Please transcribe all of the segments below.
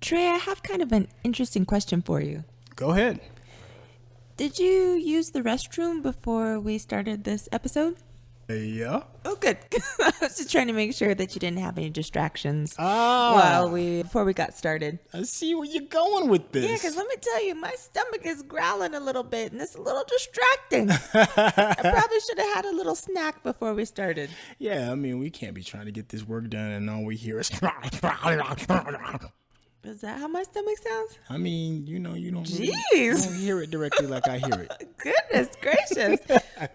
Trey, I have kind of an interesting question for you. Go ahead. Did you use the restroom before we started this episode? Yeah. Oh, good. I was just trying to make sure that you didn't have any distractions before we got started. I see where you're going with this. Yeah, because let me tell you, my stomach is growling a little bit, and it's a little distracting. I probably should have had a little snack before we started. Yeah, I mean, we can't be trying to get this work done, and all we hear is... Is that how my stomach sounds? I mean, you don't really, Jeez. you don't hear it directly like I hear it. Goodness gracious.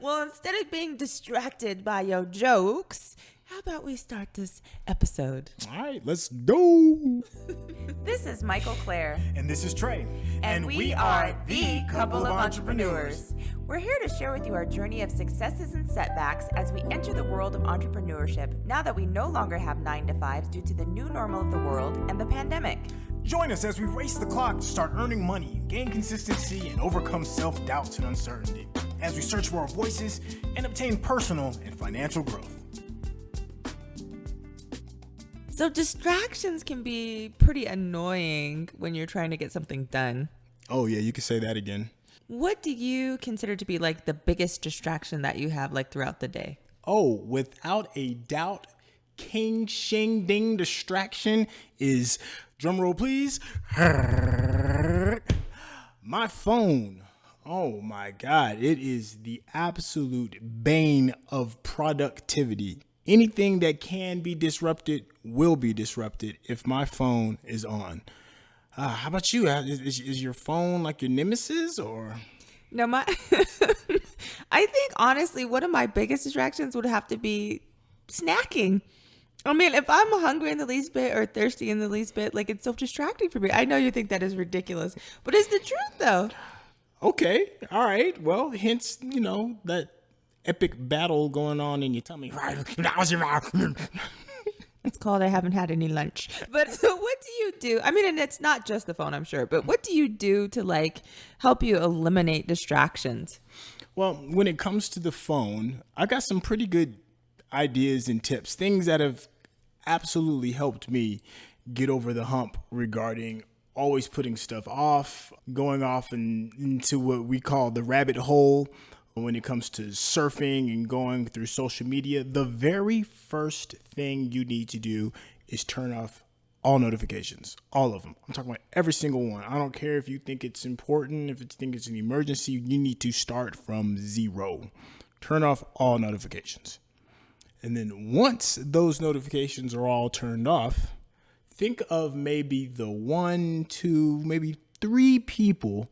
Well, instead of being distracted by your jokes, how about we start this episode? All right, let's go. This is Mikel-Claire. And this is Trey. And we are the couple of entrepreneurs. We're here to share with you our journey of successes and setbacks as we enter the world of entrepreneurship now that we no longer have 9-to-5s due to the new normal of the world and the pandemic. Join us as we race the clock to start earning money, gain consistency, and overcome self-doubts and uncertainty as we search for our voices and obtain personal and financial growth. So distractions can be pretty annoying when you're trying to get something done. Oh, yeah, you can say that again. What do you consider to be like the biggest distraction that you have like throughout the day? Oh, without a doubt, king, shing, ding distraction is, drumroll please, my phone. Oh my God, it is the absolute bane of productivity. Anything that can be disrupted will be disrupted if my phone is on. How about you? Is your phone like your nemesis or? No, I think honestly, one of my biggest distractions would have to be snacking. I mean, if I'm hungry in the least bit or thirsty in the least bit, like it's so distracting for me. I know you think that is ridiculous, but it's the truth though. Okay. All right. Well, hence, that epic battle going on in your tummy. It's called I haven't had any lunch. But so what do you do? I mean, and it's not just the phone, I'm sure, but what do you do to like help you eliminate distractions? Well, when it comes to the phone, I got some pretty good ideas and tips, things that have absolutely helped me get over the hump regarding always putting stuff off, going off into what we call the rabbit hole. When it comes to surfing and going through social media, the very first thing you need to do is turn off all notifications, all of them. I'm talking about every single one. I don't care if you think it's important, if you think it's an emergency, you need to start from zero. Turn off all notifications. And then once those notifications are all turned off, think of maybe the 1, 2, maybe 3 people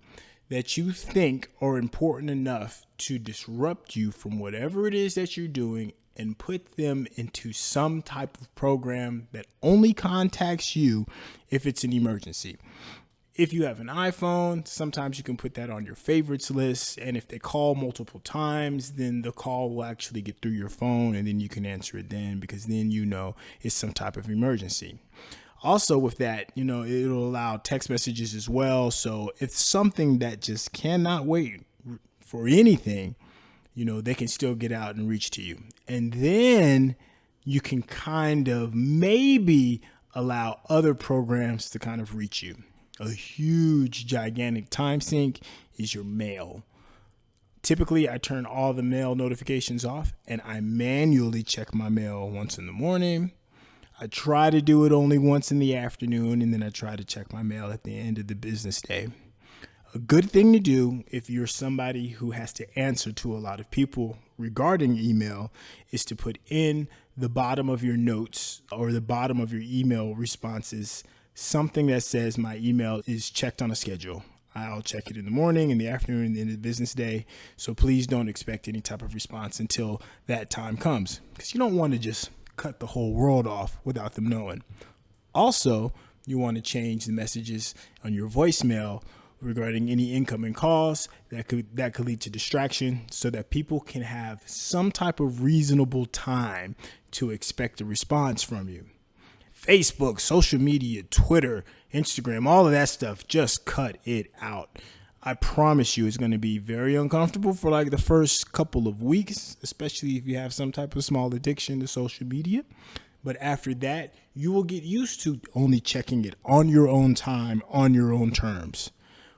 that you think are important enough to disrupt you from whatever it is that you're doing and put them into some type of program that only contacts you if it's an emergency. If you have an iPhone, sometimes you can put that on your favorites list. And if they call multiple times, then the call will actually get through your phone and then you can answer it then because then it's some type of emergency. Also with that, it'll allow text messages as well. So if something that just cannot wait for anything, they can still get out and reach to you. And then you can kind of maybe allow other programs to kind of reach you. A huge, gigantic time sink is your mail. Typically, I turn all the mail notifications off and I manually check my mail once in the morning. I try to do it only once in the afternoon, and then I try to check my mail at the end of the business day. A good thing to do if you're somebody who has to answer to a lot of people regarding email is to put in the bottom of your notes or the bottom of your email responses something that says my email is checked on a schedule. I'll check it in the morning, in the afternoon, and the end of the business day. So please don't expect any type of response until that time comes because you don't want to just cut the whole world off without them knowing. Also, you want to change the messages on your voicemail regarding any incoming calls that could lead to distraction so that people can have some type of reasonable time to expect a response from you. Facebook, social media, Twitter, Instagram, all of that stuff, just cut it out. I promise you it's going to be very uncomfortable for like the first couple of weeks, especially if you have some type of small addiction to social media. But after that, you will get used to only checking it on your own time, on your own terms.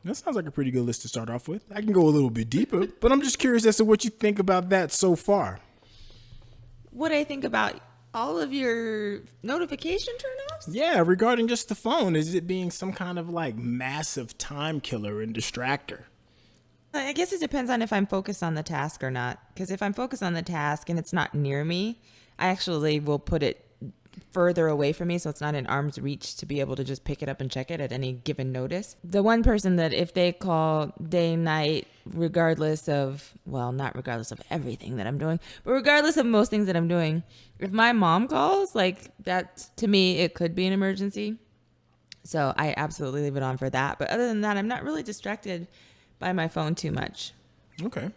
That sounds like a pretty good list to start off with. I can go a little bit deeper, but I'm just curious as to what you think about that so far. What I think about all of your notification turnoffs? Yeah, regarding just the phone, is it being some kind of like massive time killer and distractor? I guess it depends on if I'm focused on the task or not. Because if I'm focused on the task and it's not near me, I actually will put it further away from me so it's not in arm's reach to be able to just pick it up and check it at any given notice. The one person that if they call day, night, regardless of, well, not regardless of everything that I'm doing, but regardless of most things that I'm doing, if my mom calls, like that, to me, it could be an emergency. So I absolutely leave it on for that. But other than that, I'm not really distracted by my phone too much. Okay.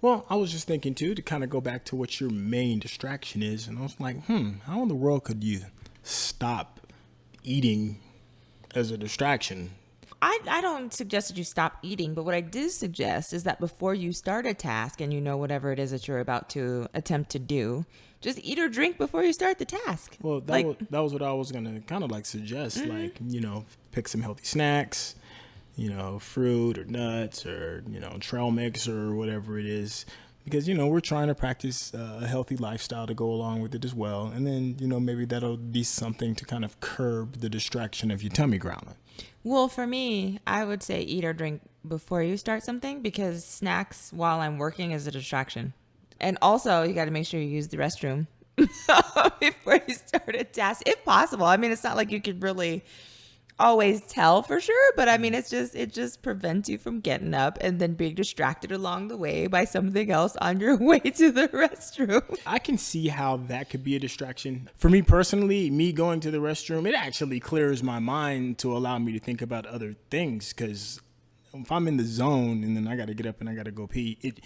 Well, I was just thinking too, to kind of go back to what your main distraction is. And I was like, how in the world could you stop eating as a distraction? I don't suggest that you stop eating, but what I do suggest is that before you start a task and you know whatever it is that you're about to attempt to do, just eat or drink before you start the task. Well, that was what I was going to kind of like suggest, like, pick some healthy snacks, fruit or nuts or, trail mix or whatever it is. Because, we're trying to practice a healthy lifestyle to go along with it as well. And then, maybe that'll be something to kind of curb the distraction of your tummy growling. Well, for me, I would say eat or drink before you start something because snacks while I'm working is a distraction. And also, you got to make sure you use the restroom before you start a task, if possible. I mean, it's not like you could really always tell for sure, but I mean, it just prevents you from getting up and then being distracted along the way by something else on your way to the restroom. I can see how that could be a distraction. For me personally, me going to the restroom, it actually clears my mind to allow me to think about other things, because if I'm in the zone and then I got to get up and I got to go pee, it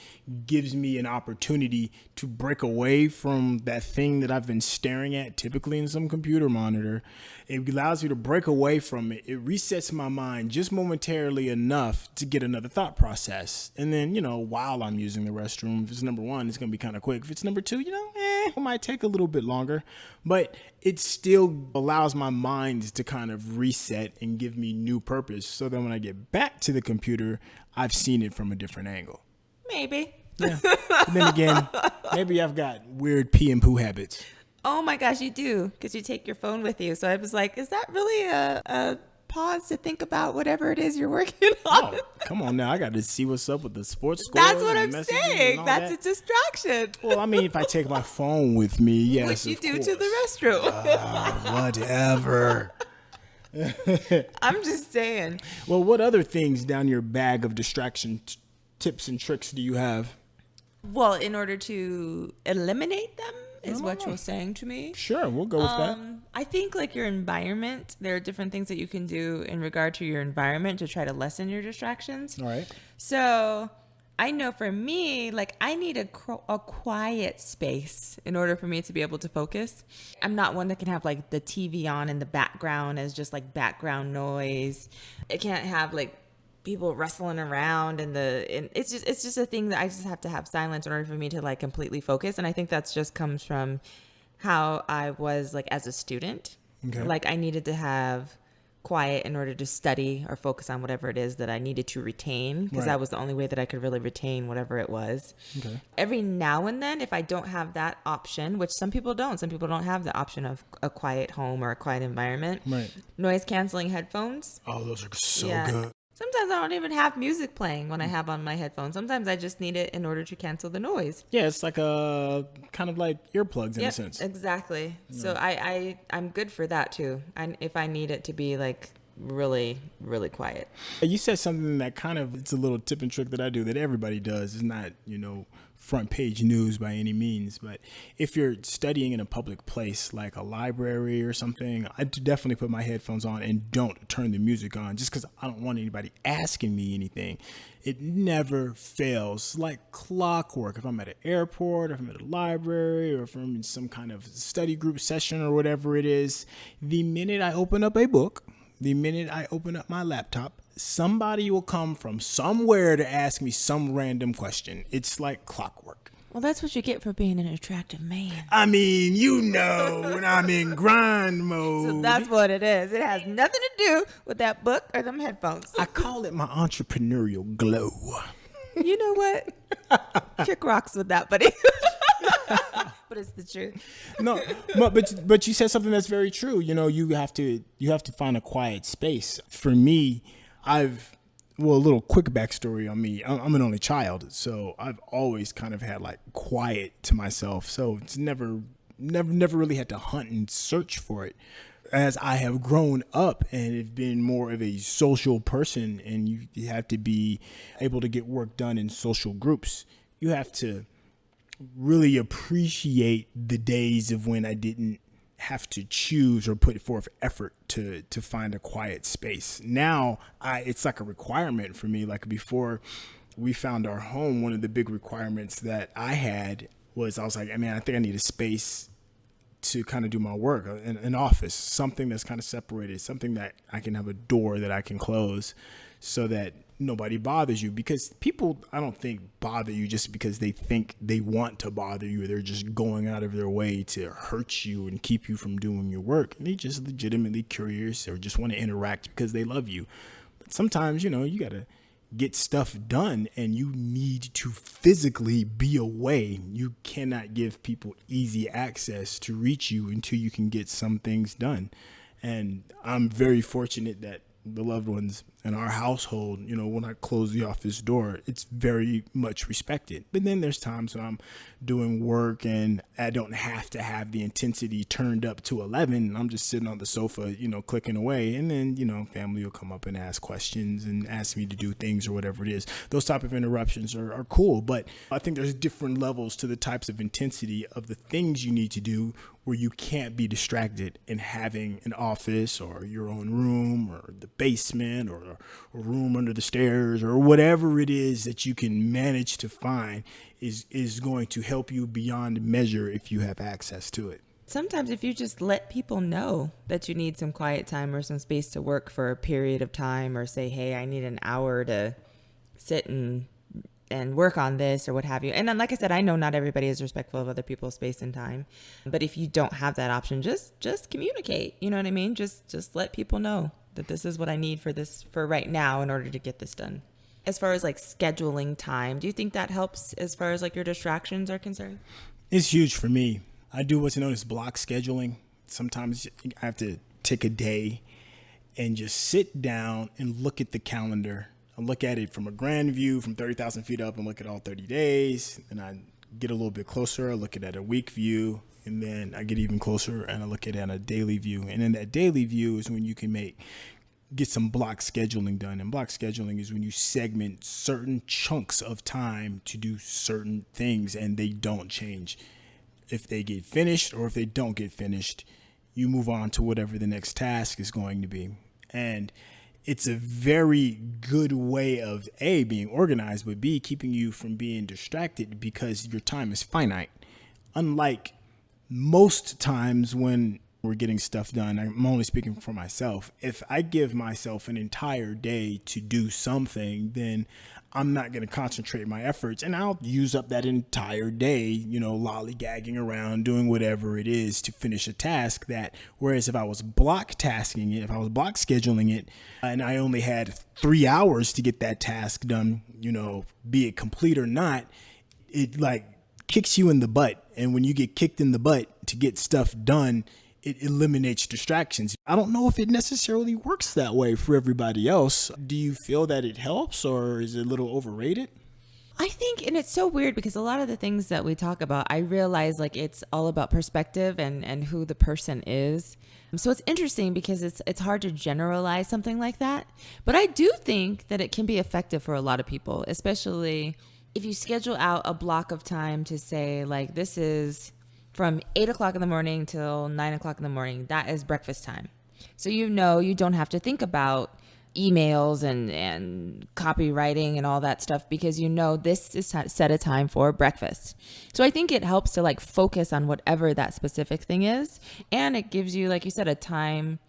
gives me an opportunity to break away from that thing that I've been staring at, typically in some computer monitor. It allows me to break away from it. It resets my mind just momentarily enough to get another thought process. And then, while I'm using the restroom, if it's number one, it's going to be kind of quick. If it's number two, it might take a little bit longer, but it still allows my mind to kind of reset and give me new purpose. So then when I get back to the computer, I've seen it from a different angle. Maybe. Yeah. But then again, maybe I've got weird pee and poo habits. Oh my gosh, you do, because you take your phone with you. So I was like, is that really a pause to think about whatever it is you're working on? Oh, come on now. I got to see what's up with the sports score. That's what I'm saying. That's a distraction. Well, I mean, if I take my phone with me, yes, which you do course. to the restroom. Whatever. I'm just saying. Well, what other things down your bag of distraction tips and tricks do you have? Well, in order to eliminate them is what you're saying to me. Sure, we'll go with that. I think like your environment, there are different things that you can do in regard to your environment to try to lessen your distractions. All right. So I know for me, like I need a quiet space in order for me to be able to focus. I'm not one that can have like the TV on in the background as just like background noise. It can't have like people wrestling around and it's just a thing that I just have to have silence in order for me to like completely focus. And I think that's just comes from how I was like as a student. Okay. Like I needed to have quiet in order to study or focus on whatever it is that I needed to retain, because that was the only way that I could really retain whatever it was. Okay. Every now and then, if I don't have that option, which some people don't have the option of a quiet home or a quiet environment. Right. Noise canceling headphones. Oh, those are so good. Sometimes I don't even have music playing when I have on my headphones. Sometimes I just need it in order to cancel the noise. Yeah, it's like a kind of like earplugs in a sense. Exactly. Yeah. So I'm good for that too. And if I need it to be like really, really quiet. You said something that kind of, it's a little tip and trick that I do that everybody does. It's not, front page news by any means, but if you're studying in a public place like a library or something, I definitely put my headphones on and don't turn the music on just because I don't want anybody asking me anything. It never fails, like clockwork. If I'm at an airport, or if I'm at a library, or if I'm in some kind of study group session or whatever it is, the minute I open up a book, the minute I open up my laptop, somebody will come from somewhere to ask me some random question. It's like clockwork. Well, that's what you get for being an attractive man. I mean, you know, when I'm in grind mode. So that's what it is. It has nothing to do with that book or them headphones. I call it my entrepreneurial glow. You know what? Chick rocks with that, buddy. But it's the truth. No, but you said something that's very true. You know, you have to find a quiet space. For me, a little quick backstory on me. I'm an only child, so I've always kind of had like quiet to myself. So it's never really had to hunt and search for it. As I have grown up and have been more of a social person, and you have to be able to get work done in social groups, you have to really appreciate the days of when I didn't have to choose or put forth effort to find a quiet space. Now it's like a requirement for me. Like before we found our home, one of the big requirements that I had was I was like, man, I think I need a space to kind of do my work, an office, something that's kind of separated, something that I can have a door that I can close so that nobody bothers you. Because people, I don't think, bother you just because they think they want to bother you. They're just going out of their way to hurt you and keep you from doing your work. And they just legitimately curious or just want to interact because they love you. But sometimes, you know, you got to get stuff done and you need to physically be away. You cannot give people easy access to reach you until you can get some things done. And I'm very fortunate that the loved ones in our household, you know, when I close the office door, it's very much respected. But then there's times when I'm doing work and I don't have to have the intensity turned up to 11. I'm just sitting on the sofa, you know, clicking away. And then, you know, family will come up and ask questions and ask me to do things or whatever it is. Those type of interruptions are cool. But I think there's different levels to the types of intensity of the things you need to do where you can't be distracted, and having an office or your own room or the basement or a room under the stairs or whatever it is that you can manage to find is going to help you beyond measure if you have access to it. Sometimes if you just let people know that you need some quiet time or some space to work for a period of time, or say, hey, I need an hour to sit and work on this or what have you. And then, like I said, I know not everybody is respectful of other people's space and time, but if you don't have that option, just communicate. You know what I mean? Just let people know that this is what I need for right now in order to get this done. As far as like scheduling time, do you think that helps as far as like your distractions are concerned? It's huge for me. I do what's known as block scheduling. Sometimes I have to take a day and just sit down and look at the calendar. I look at it from a grand view from 30,000 feet up and look at all 30 days. And I get a little bit closer. I look at it at a week view. And then I get even closer and I look at it on a daily view. And in that daily view is when you can get some block scheduling done. And block scheduling is when you segment certain chunks of time to do certain things and they don't change. If they get finished or if they don't get finished, you move on to whatever the next task is going to be. And it's a very good way of A, being organized, but B, keeping you from being distracted because your time is finite. Unlike most times when we're getting stuff done, I'm only speaking for myself. If I give myself an entire day to do something, then I'm not going to concentrate my efforts and I'll use up that entire day, you know, lollygagging around, doing whatever it is to finish a task whereas if I was block tasking it, if I was block scheduling it and I only had 3 hours to get that task done, you know, be it complete or not, it like kicks you in the butt. And when you get kicked in the butt to get stuff done, it eliminates distractions. I don't know if it necessarily works that way for everybody else. Do you feel that it helps or is it a little overrated? I think, and it's so weird because a lot of the things that we talk about, I realize like it's all about perspective and who the person is. So it's interesting because it's hard to generalize something like that. But I do think that it can be effective for a lot of people, especially if you schedule out a block of time to say like this is from 8 o'clock in the morning till 9 o'clock in the morning, that is breakfast time. So you know you don't have to think about emails and copywriting and all that stuff because you know this is set a time for breakfast. So I think it helps to like focus on whatever that specific thing is. And it gives you, like you said, a time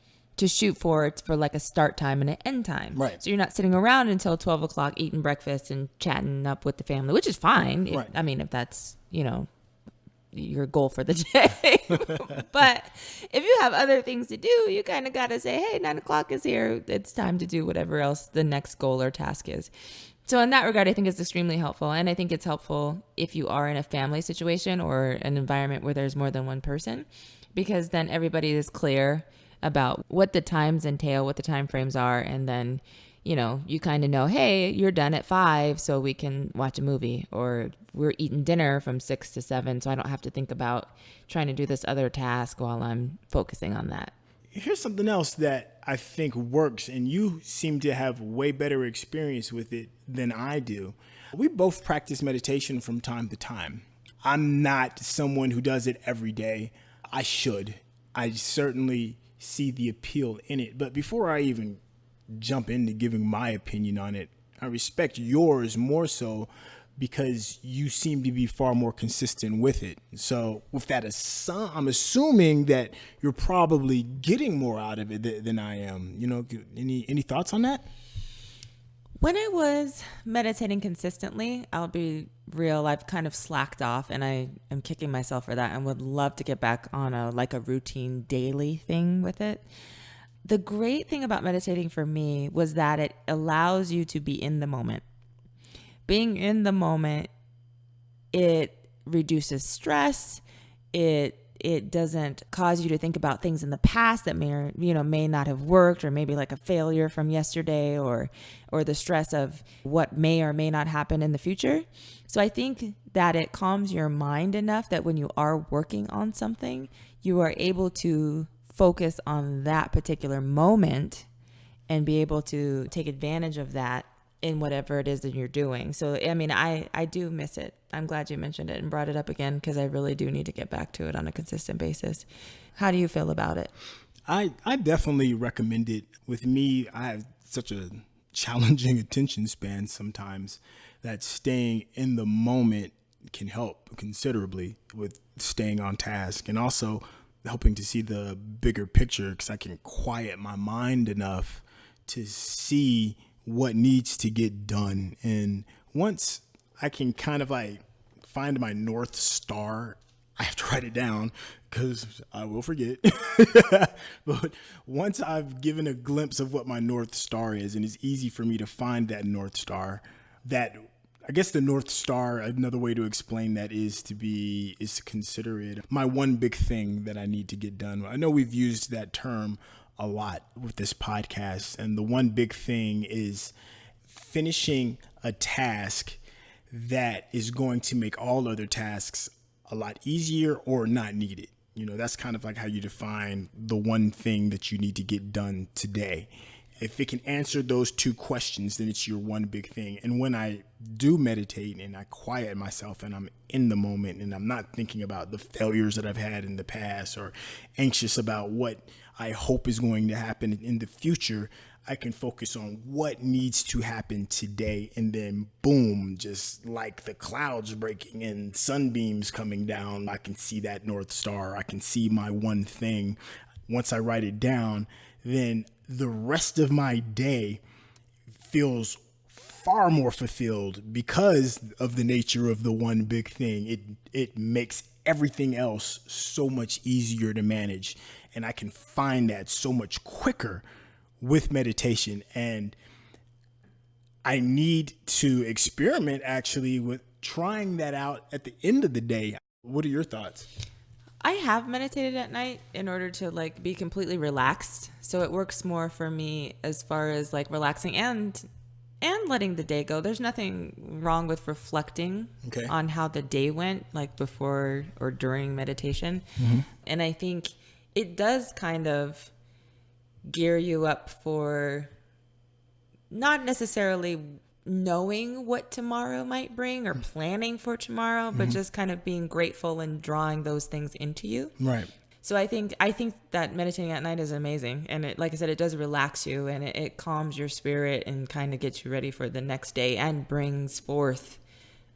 to shoot for like a start time and an end time. Right. So you're not sitting around until 12 o'clock eating breakfast and chatting up with the family, which is fine. Right. If that's, your goal for the day. But if you have other things to do, you kind of got to say, hey, 9 o'clock is here. It's time to do whatever else the next goal or task is. So in that regard, I think it's extremely helpful. And I think it's helpful if you are in a family situation or an environment where there's more than one person, because then everybody is clear about what the times entail, what the time frames are. And then, you kind of know, hey, you're done at 5, so we can watch a movie, or we're eating dinner from 6 to 7. So I don't have to think about trying to do this other task while I'm focusing on that. Here's something else that I think works, and you seem to have way better experience with it than I do. We both practice meditation from time to time. I'm not someone who does it every day. I should. I certainly see the appeal in it. But before I even jump into giving my opinion on it, I respect yours more so because you seem to be far more consistent with it. So with that, I'm assuming that you're probably getting more out of it than I am. Any thoughts on that? When I was meditating consistently, I'll be real, I've kind of slacked off, and I am kicking myself for that and would love to get back on a routine daily thing with it. The great thing about meditating for me was that it allows you to be in the moment. Being in the moment, it reduces stress. It doesn't cause you to think about things in the past that may not have worked, or maybe like a failure from yesterday, or the stress of what may or may not happen in the future. So I think that it calms your mind enough that when you are working on something, you are able to focus on that particular moment and be able to take advantage of that in whatever it is that you're doing. So, I do miss it. I'm glad you mentioned it and brought it up again, because I really do need to get back to it on a consistent basis. How do you feel about it? I definitely recommend it. With me, I have such a challenging attention span sometimes that staying in the moment can help considerably with staying on task, and also helping to see the bigger picture, because I can quiet my mind enough to see what needs to get done. And once I can kind of find my North Star, I have to write it down because I will forget. But once I've given a glimpse of what my North Star is, and it's easy for me to find that North Star, that I guess the North Star, another way to explain that is to consider it my one big thing that I need to get done. I know we've used that term a lot with this podcast, and the one big thing is finishing a task that is going to make all other tasks a lot easier or not needed. That's kind of like how you define the one thing that you need to get done today. If it can answer those two questions, then it's your one big thing. And when I do meditate and I quiet myself and I'm in the moment and I'm not thinking about the failures that I've had in the past or anxious about what I hope is going to happen in the future, I can focus on what needs to happen today. And then boom, just like the clouds breaking and sunbeams coming down, I can see that North Star. I can see my one thing. Once I write it down, then the rest of my day feels far more fulfilled because of the nature of the one big thing. It makes everything else so much easier to manage. And I can find that so much quicker with meditation. And I need to experiment actually with trying that out at the end of the day. What are your thoughts? I have meditated at night in order to be completely relaxed. So it works more for me as far as relaxing and letting the day go. There's nothing wrong with reflecting on how the day went, before or during meditation. Mm-hmm. And I think it does kind of gear you up for not necessarily knowing what tomorrow might bring or planning for tomorrow, but just kind of being grateful and drawing those things into you. Right. So I think that meditating at night is amazing. And it, like I said, it does relax you and it calms your spirit and kind of gets you ready for the next day and brings forth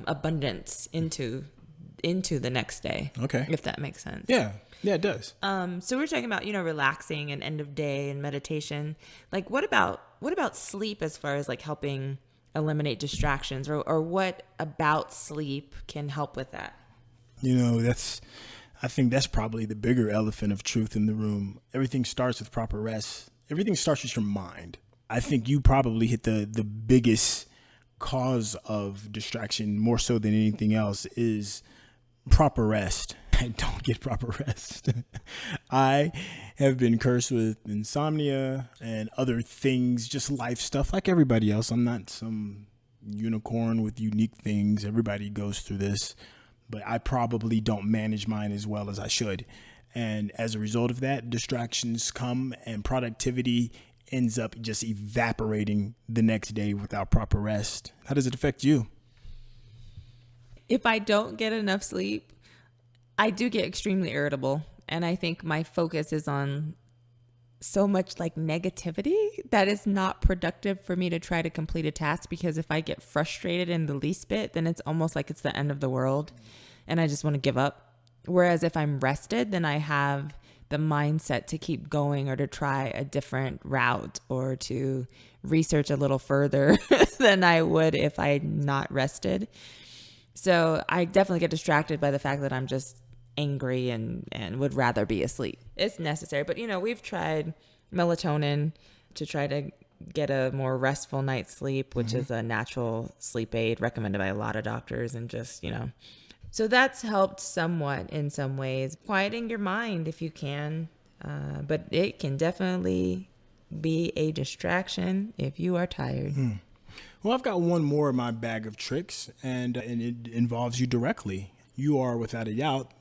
abundance into the next day. Okay. If that makes sense. Yeah. Yeah, it does. So we're talking about, relaxing and end of day and meditation. Like, what about sleep as far as like helping eliminate distractions, or what about sleep can help with that? I think that's probably the bigger elephant of truth in the room. Everything starts with proper rest. Everything starts with your mind. I think you probably hit the biggest cause of distraction, more so than anything else, is proper rest. I don't get proper rest. I have been cursed with insomnia and other things, just life stuff like everybody else. I'm not some unicorn with unique things. Everybody goes through this, but I probably don't manage mine as well as I should. And as a result of that, distractions come and productivity ends up just evaporating the next day without proper rest. How does it affect you? If I don't get enough sleep, I do get extremely irritable. And I think my focus is on so much like negativity that is not productive for me to try to complete a task, because if I get frustrated in the least bit, then it's almost like it's the end of the world and I just want to give up. Whereas if I'm rested, then I have the mindset to keep going or to try a different route or to research a little further than I would if I'm not rested. So I definitely get distracted by the fact that I'm just angry and would rather be asleep. It's necessary. But, we've tried melatonin to try to get a more restful night's sleep, which is a natural sleep aid recommended by a lot of doctors, and just, So that's helped somewhat in some ways, quieting your mind if you can. But it can definitely be a distraction if you are tired. Well, I've got one more in my bag of tricks, and it involves you directly. You are, without a doubt,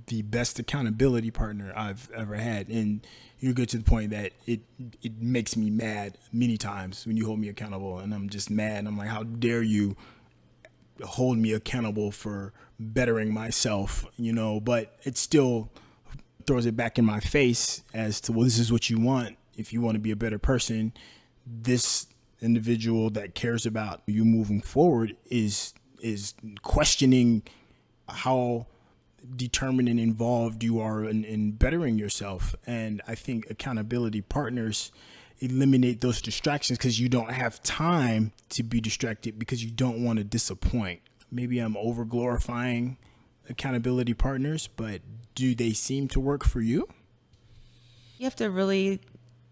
the best accountability partner I've ever had. And you're good to the point that it makes me mad many times when you hold me accountable. And I'm just mad. I'm like, how dare you hold me accountable for bettering myself, but it still throws it back in my face as to, well, this is what you want. If you want to be a better person, this individual that cares about you moving forward is questioning how determined and involved you are in bettering yourself. And I think accountability partners eliminate those distractions because you don't have time to be distracted because you don't want to disappoint. Maybe I'm over glorifying accountability partners, but do they seem to work for you? You have to really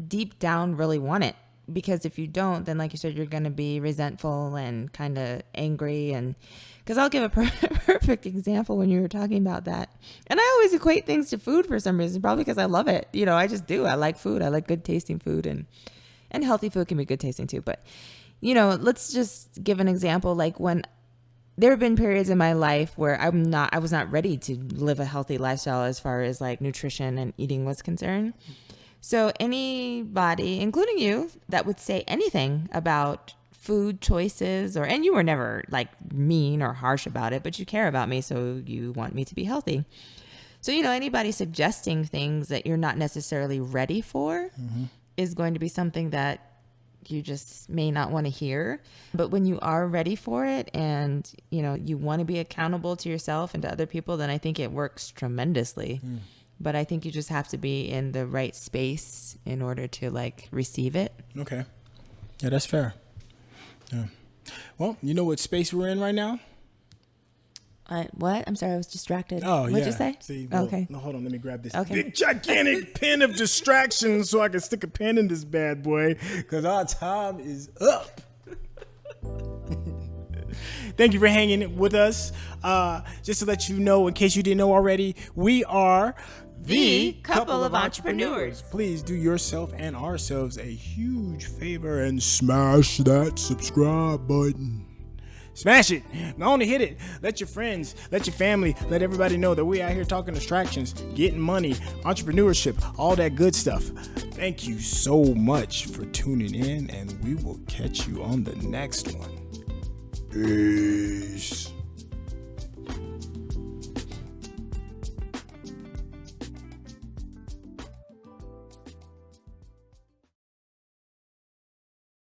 deep down really want it, because if you don't, then like you said, you're going to be resentful and kind of angry. And because I'll give a perfect example when you were talking about that. And I always equate things to food for some reason, probably because I love it. I just do. I like food. I like good tasting food, and healthy food can be good tasting too. But, let's just give an example. Like when there have been periods in my life where I was not ready to live a healthy lifestyle as far as like nutrition and eating was concerned. So anybody, including you, that would say anything about food choices, and you were never like mean or harsh about it, but you care about me, so you want me to be healthy. So, anybody suggesting things that you're not necessarily ready for is going to be something that you just may not want to hear. But when you are ready for it and, you want to be accountable to yourself and to other people, then I think it works tremendously. But I think you just have to be in the right space in order to like receive it. Okay. Yeah, that's fair. Yeah. Well, you know what space we're in right now? What? I'm sorry, I was distracted. Oh, What'd yeah. you say? See, okay. No, hold on. Let me grab this big, gigantic pen of distractions so I can stick a pen in this bad boy, because our time is up. Thank you for hanging with us. Just to let you know, in case you didn't know already, we are the couple of entrepreneurs. Please do yourself and ourselves a huge favor and smash that subscribe button. Smash it. Go on and hit it. Let your friends, let your family, let everybody know that we out here talking distractions, getting money, entrepreneurship, all that good stuff. Thank you so much for tuning in, and we will catch you on the next one. Peace.